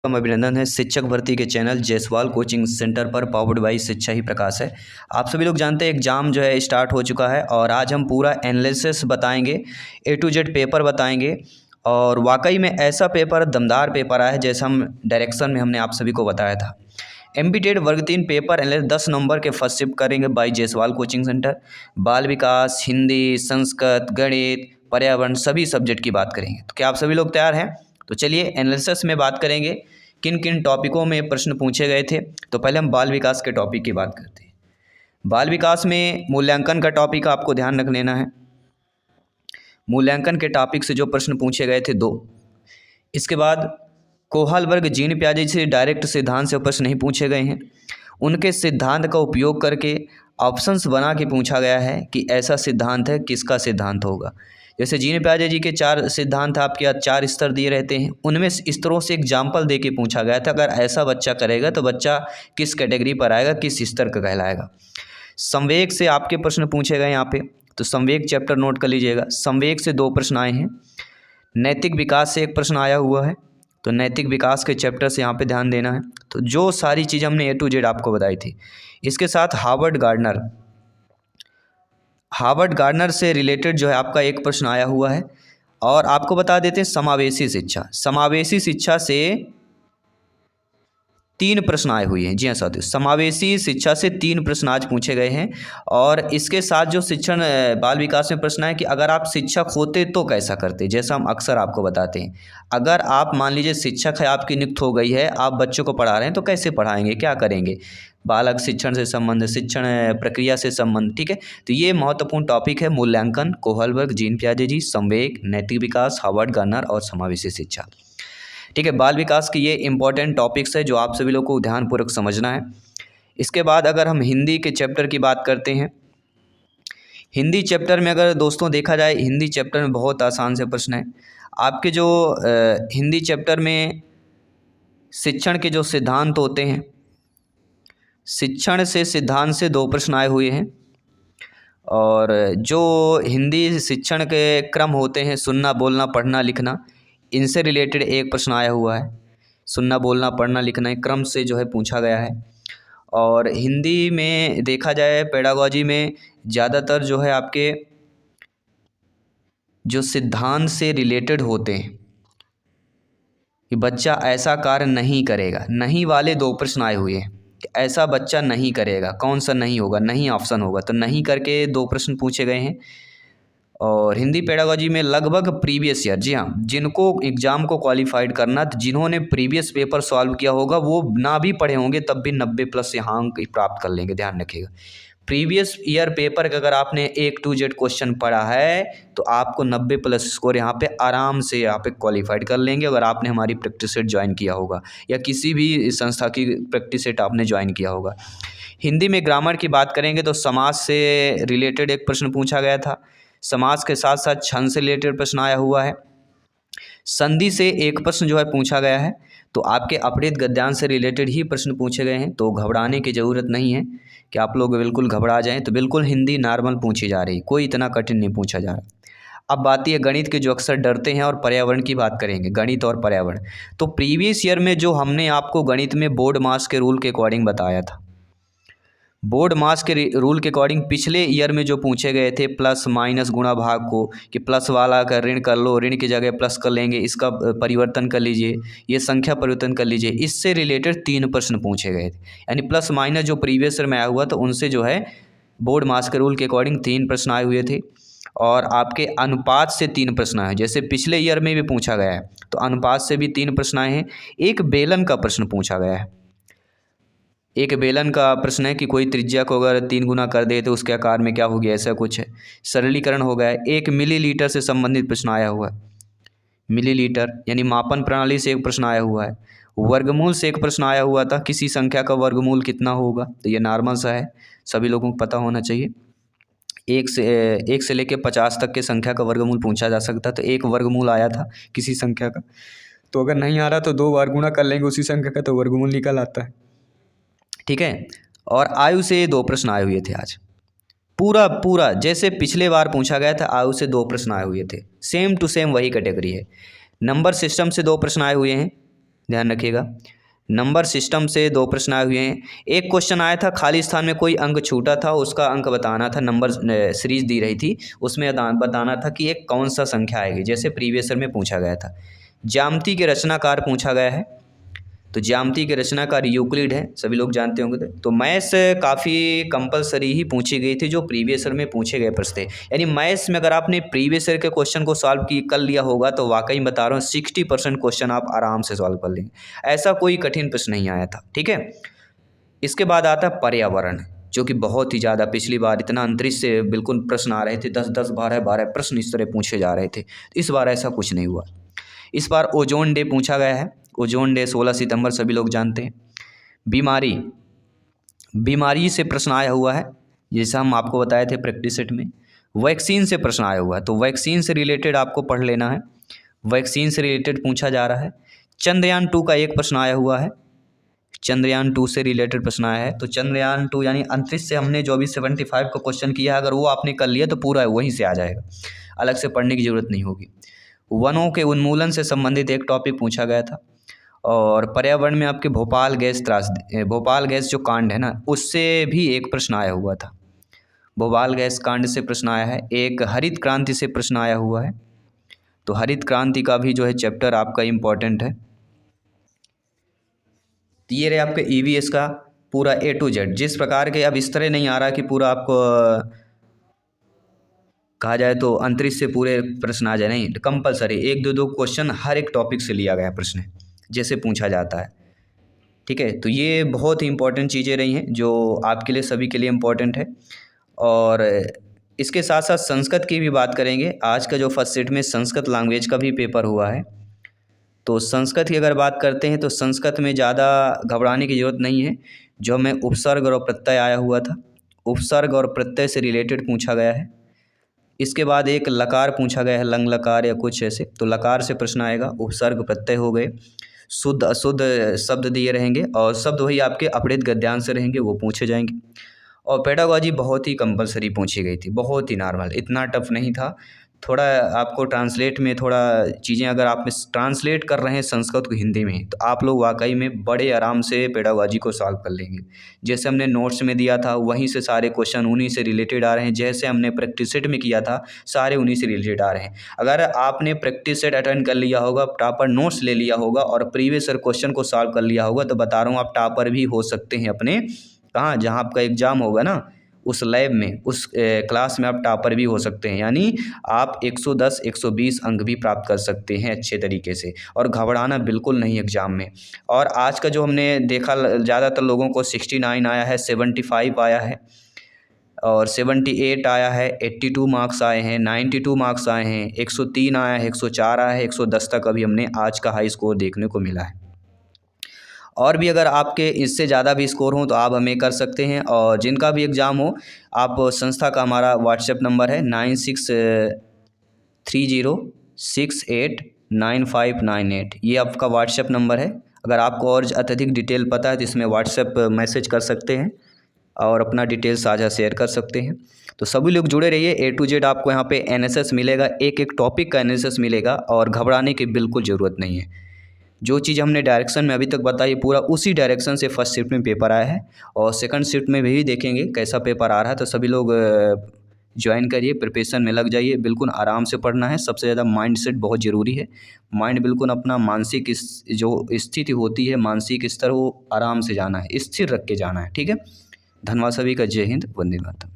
अभिनंदन है शिक्षक भर्ती के चैनल जायसवाल कोचिंग सेंटर पर पावर्ड बाय शिक्षा ही प्रकाश है। आप सभी लोग जानते हैं एग्ज़ाम जो है स्टार्ट हो चुका है और आज हम पूरा एनालिसिस बताएंगे, ए टू जेड पेपर बताएंगे और वाकई में ऐसा पेपर दमदार पेपर आया है जैसा हम डायरेक्शन में हमने आप सभी को बताया था। एमबीटेड वर्ग 3 पेपर एनालिसिस 10 नंबर के फर्स्ट शिफ्ट करेंगे बाय जायसवाल कोचिंग सेंटर। बाल विकास, हिंदी, संस्कृत, गणित, पर्यावरण सभी सब्जेक्ट की बात करेंगे। तो क्या आप सभी लोग तैयार हैं? तो चलिए एनालिसिस में बात करेंगे किन किन टॉपिकों में प्रश्न पूछे गए थे। तो पहले हम बाल विकास के टॉपिक की बात करते हैं। बाल विकास में मूल्यांकन का टॉपिक आपको ध्यान रख लेना है। मूल्यांकन के टॉपिक से जो प्रश्न पूछे गए थे 2। इसके बाद कोहालबर्ग जीन पियाजे से डायरेक्ट सिद्धांत से प्रश्न नहीं पूछे गए हैं। उनके सिद्धांत का उपयोग करके ऑप्शंस बना के पूछा गया है कि ऐसा सिद्धांत है, किसका सिद्धांत होगा। जैसे जीन पियाजे जी के 4 सिद्धांत आपके यहाँ 4 स्तर दिए रहते हैं, उनमें स्तरों से एग्जाम्पल दे के पूछा गया था अगर ऐसा बच्चा करेगा तो बच्चा किस कैटेगरी पर आएगा, किस स्तर का कहलाएगा। संवेग से आपके प्रश्न पूछे गए यहाँ पे, तो संवेग चैप्टर नोट कर लीजिएगा। संवेग से 2 प्रश्न आए हैं। नैतिक विकास से एक प्रश्न आया हुआ है, तो नैतिक विकास के चैप्टर से यहाँ पे ध्यान देना है। तो जो सारी चीज़ हमने ए टू जेड आपको बताई थी, इसके साथ हार्वर्ड गार्डनर से रिलेटेड जो है आपका एक प्रश्न आया हुआ है। और आपको बता देते हैं समावेशी शिक्षा से 3 प्रश्न आए हुए हैं। जी हाँ साथियों, समावेशी शिक्षा से 3 प्रश्न आज पूछे गए हैं। और इसके साथ जो शिक्षण बाल विकास में प्रश्न है कि अगर आप शिक्षक होते तो कैसा करते। जैसा हम अक्सर आपको बताते हैं, अगर आप मान लीजिए शिक्षक है, आपकी नियुक्ति हो गई है, आप बच्चों को पढ़ा रहे हैं, तो कैसे पढ़ाएंगे, क्या करेंगे। बालक शिक्षण से संबंध, शिक्षण प्रक्रिया से संबंध, ठीक है। तो ये महत्वपूर्ण टॉपिक है। मूल्यांकन, कोहलबर्ग, जीन पियाजे जी, संवेग, नैतिक विकास, हार्वर्ड गार्डनर और समावेशी शिक्षा, ठीक है। बाल विकास के ये इंपॉर्टेंट टॉपिक्स है जो आप सभी लोग को ध्यानपूर्वक समझना है। इसके बाद अगर हम हिंदी के चैप्टर की बात करते हैं, हिंदी चैप्टर में अगर दोस्तों देखा जाए, हिंदी चैप्टर में बहुत आसान से प्रश्न है आपके। जो हिंदी चैप्टर में शिक्षण के जो सिद्धांत होते हैं, शिक्षण से सिद्धांत से 2 प्रश्न आए हुए हैं। और जो हिंदी शिक्षण के क्रम होते हैं, सुनना, बोलना, पढ़ना, लिखना, इनसे रिलेटेड एक प्रश्न आया हुआ है। सुनना, बोलना, पढ़ना, लिखना क्रम से जो है पूछा गया है। और हिंदी में देखा जाए पेडागोजी में ज़्यादातर जो है आपके जो सिद्धांत से रिलेटेड होते हैं कि बच्चा ऐसा कार्य नहीं करेगा, नहीं वाले 2 प्रश्न आए हुए हैं कि ऐसा बच्चा नहीं करेगा। कौन सा नहीं होगा, नहीं ऑप्शन होगा, तो नहीं करके 2 प्रश्न पूछे गए हैं। और हिंदी पेडागोजी में लगभग प्रीवियस ईयर, जी हाँ, जिनको एग्ज़ाम को क्वालिफाइड करना, तो जिन्होंने प्रीवियस पेपर सॉल्व किया होगा वो ना भी पढ़े होंगे तब भी 90+ यहाँ अंक प्राप्त कर लेंगे। ध्यान रखिएगा, प्रीवियस ईयर पेपर का अगर आपने A to Z क्वेश्चन पढ़ा है तो आपको 90+ स्कोर यहाँ पे आराम से यहाँ पे क्वालिफाइड कर लेंगे अगर आपने हमारी प्रैक्टिस सेट ज्वाइन किया होगा या किसी भी संस्था की प्रैक्टिस सेट आपने ज्वाइन किया होगा। हिंदी में ग्रामर की बात करेंगे तो समाज से रिलेटेड एक प्रश्न पूछा गया था। समाज के साथ साथ छंद से रिलेटेड प्रश्न आया हुआ है। संधि से एक प्रश्न जो है पूछा गया है। तो आपके अपहृत गद्यांश से रिलेटेड ही प्रश्न पूछे गए हैं, तो घबराने की ज़रूरत नहीं है कि आप लोग बिल्कुल घबरा जाएं। तो बिल्कुल हिंदी नॉर्मल पूछी जा रही, कोई इतना कठिन नहीं पूछा जा रहा। अब बात यह गणित के जो अक्सर डरते हैं और पर्यावरण की बात करेंगे, गणित और पर्यावरण। तो प्रीवियस ईयर में जो हमने आपको गणित में बोर्ड मास के रूल के अकॉर्डिंग बताया था, बोर्ड मास के रूल के अकॉर्डिंग पिछले ईयर में जो पूछे गए थे प्लस माइनस गुणा भाग को, कि प्लस वाला का ऋण कर लो, ऋण की जगह प्लस कर लेंगे, इसका परिवर्तन कर लीजिए, ये संख्या परिवर्तन कर लीजिए, इससे रिलेटेड 3 प्रश्न पूछे गए थे। यानी प्लस माइनस जो प्रीवियस ईयर में आया हुआ था उनसे जो है बोर्ड मास के रूल के अकॉर्डिंग 3 प्रश्न आए हुए थे। और आपके अनुपात से 3 प्रश्न आए, जैसे पिछले ईयर में भी पूछा गया है तो अनुपात से भी 3 प्रश्न आए हैं। एक बेलन का प्रश्न पूछा गया है। एक बेलन का प्रश्न है कि कोई त्रिज्या को अगर 3 गुना कर दे तो उसके आकार में क्या होगी, ऐसा कुछ है, सरलीकरण हो गया है। एक मिलीलीटर से संबंधित प्रश्न आया हुआ है, मिलीलीटर यानी मापन प्रणाली से एक प्रश्न आया हुआ है। वर्गमूल से एक प्रश्न आया हुआ था, किसी संख्या का वर्गमूल कितना होगा, तो ये नॉर्मल सा है, सभी लोगों को पता होना चाहिए। 1 से लेकर 50 तक के संख्या का वर्गमूल पूछा जा सकता, तो एक वर्गमूल आया था किसी संख्या का, तो अगर नहीं आ रहा तो 2 बार गुणा कर लेंगे उसी संख्या का, तो वर्गमूल निकल आता है, ठीक है। और आयु से 2 प्रश्न आए हुए थे आज, पूरा जैसे पिछले बार पूछा गया था, आयु से 2 प्रश्न आए हुए थे, सेम टू सेम वही कैटेगरी है। नंबर सिस्टम से 2 प्रश्न आए हुए हैं, ध्यान रखिएगा। नंबर सिस्टम से 2 प्रश्न आए हुए हैं। एक क्वेश्चन आया था खाली स्थान में कोई अंक छूटा था, उसका अंक बताना था। नंबर सीरीज दी रही थी, उसमें बताना था कि एक कौन सा संख्या आएगी, जैसे प्रीवियस ईयर में पूछा गया था। ज्यामिति के रचनाकार पूछा गया है, तो ज्यामिति के रचनाकार यूक्लिड है, सभी लोग जानते होंगे। तो मैथ्स काफ़ी कंपलसरी ही पूछी गई थी, जो प्रीवियस ईयर में पूछे गए प्रश्न थे। यानी मैथ्स में अगर आपने प्रीवियस ईयर के क्वेश्चन को सॉल्व कर लिया होगा तो वाकई बता रहा हूँ 60% क्वेश्चन आप आराम से सॉल्व कर लेंगे। ऐसा कोई कठिन प्रश्न नहीं आया था, ठीक है। इसके बाद आता है पर्यावरण, जो कि बहुत ही ज़्यादा, पिछली बार इतना अंतरिक्ष से बिल्कुल प्रश्न आ रहे थे, 10-10, 12-12 प्रश्न इस तरह पूछे जा रहे थे। इस बार ऐसा कुछ नहीं हुआ। इस बार ओजोन डे पूछा गया है। ओजोन डे 16 सितंबर सभी लोग जानते हैं। बीमारी से प्रश्न आया हुआ है, जैसा हम आपको बताए थे प्रैक्टिस सेट में। वैक्सीन से प्रश्न आया हुआ है, तो वैक्सीन से रिलेटेड आपको पढ़ लेना है। वैक्सीन से रिलेटेड पूछा जा रहा है। चंद्रयान 2 का एक प्रश्न आया हुआ है, चंद्रयान 2 से रिलेटेड प्रश्न आया है। तो चंद्रयान 2 यानी अंतरिक्ष से हमने जो भी 75 का क्वेश्चन किया है, अगर वो आपने कर लिया तो पूरा वहीं से आ जाएगा, अलग से पढ़ने की ज़रूरत नहीं होगी। वनों के उन्मूलन से संबंधित एक टॉपिक पूछा गया था। और पर्यावरण में आपके भोपाल गैस जो कांड है ना, उससे भी एक प्रश्न आया हुआ था। भोपाल गैस कांड से प्रश्न आया है। एक हरित क्रांति से प्रश्न आया हुआ है, तो हरित क्रांति का भी जो है चैप्टर आपका इम्पोर्टेंट है। तो ये रहे आपके EVS का पूरा A to Z। जिस प्रकार के, अब इस तरह नहीं आ रहा कि पूरा आपको कहा जाए तो अंतरिक्ष से पूरे प्रश्न आ जाए, नहीं, कंपलसरी 1-2 क्वेश्चन हर एक टॉपिक से लिया गया प्रश्न जैसे पूछा जाता है, ठीक है। तो ये बहुत ही इंपॉर्टेंट चीज़ें रही हैं जो आपके लिए, सभी के लिए इम्पोर्टेंट है। और इसके साथ साथ संस्कृत की भी बात करेंगे। आज का जो फर्स्ट सेट में संस्कृत लैंग्वेज का भी पेपर हुआ है, तो संस्कृत की अगर बात करते हैं तो संस्कृत में ज़्यादा घबराने की ज़रूरत नहीं है। जो हमें उपसर्ग और प्रत्यय आया हुआ था, उपसर्ग और प्रत्यय से रिलेटेड पूछा गया है। इसके बाद एक लकार पूछा गया है, लंग लकार या कुछ ऐसे, तो लकार से प्रश्न आएगा। उपसर्ग प्रत्यय हो गए, शुद्ध अशुद्ध शब्द दिए रहेंगे, और शब्द वही आपके अपहृत गद्यांश से रहेंगे, वो पूछे जाएंगे। और पेडागॉजी बहुत ही कंपलसरी पूछी गई थी, बहुत ही नॉर्मल, इतना टफ नहीं था। थोड़ा आपको ट्रांसलेट में थोड़ा चीज़ें, अगर आप ट्रांसलेट कर रहे हैं संस्कृत को हिंदी में, तो आप लोग वाकई में बड़े आराम से पेडागॉजी को सॉल्व कर लेंगे। जैसे हमने नोट्स में दिया था, वहीं से सारे क्वेश्चन उन्हीं से रिलेटेड आ रहे हैं। जैसे हमने प्रैक्टिस सेट में किया था, सारे उन्हीं से रिलेटेड आ रहे हैं। अगर आपने प्रैक्टिस सेट अटेंड कर लिया होगा, प्रॉपर नोट्स ले लिया होगा और प्रीवियस ईयर क्वेश्चन को सॉल्व कर लिया होगा, तो बता रहा हूँ आप टॉपर भी हो सकते हैं अपने, कहाँ, जहाँ आपका एग्ज़ाम होगा ना, उस लैब में, उस क्लास में आप टॉपर भी हो सकते हैं। यानी आप 110 120 अंक भी प्राप्त कर सकते हैं अच्छे तरीके से, और घबराना बिल्कुल नहीं एग्ज़ाम में। और आज का जो हमने देखा, ज़्यादातर लोगों को 69 आया है, 75 आया है, और 78 आया है, 82 मार्क्स आए हैं, 92 मार्क्स आए हैं, 103 आया है, 104 आया है, 110 तक अभी हमने आज का हाई स्कोर देखने को मिला है। और भी अगर आपके इससे ज़्यादा भी स्कोर हो तो आप हमें कर सकते हैं, और जिनका भी एग्ज़ाम हो, आप संस्था का हमारा व्हाट्सएप नंबर है 9630689598, ये आपका व्हाट्सएप नंबर है। अगर आपको और अत्यधिक डिटेल पता है तो इसमें व्हाट्सएप मैसेज कर सकते हैं और अपना डिटेल साझा शेयर कर सकते हैं। तो सभी लोग जुड़े रहिए। A to Z आपको यहाँ पे NSS मिलेगा, एक एक टॉपिक का NSS मिलेगा, और घबराने की बिल्कुल ज़रूरत नहीं है। जो चीज़ हमने डायरेक्शन में अभी तक बताई, पूरा उसी डायरेक्शन से फर्स्ट शिफ्ट में पेपर आया है, और सेकंड शिफ्ट में भी देखेंगे कैसा पेपर आ रहा है। तो सभी लोग ज्वाइन करिए, प्रिपरेशन में लग जाइए, बिल्कुल आराम से पढ़ना है। सबसे ज़्यादा माइंड सेट बहुत ज़रूरी है। माइंड बिल्कुल अपना मानसिक जो स्थिति होती है, मानसिक स्तर, वो आराम से जाना है, स्थिर रख के जाना है, ठीक है। धन्यवाद सभी का। जय हिंद, वंदे मातरम।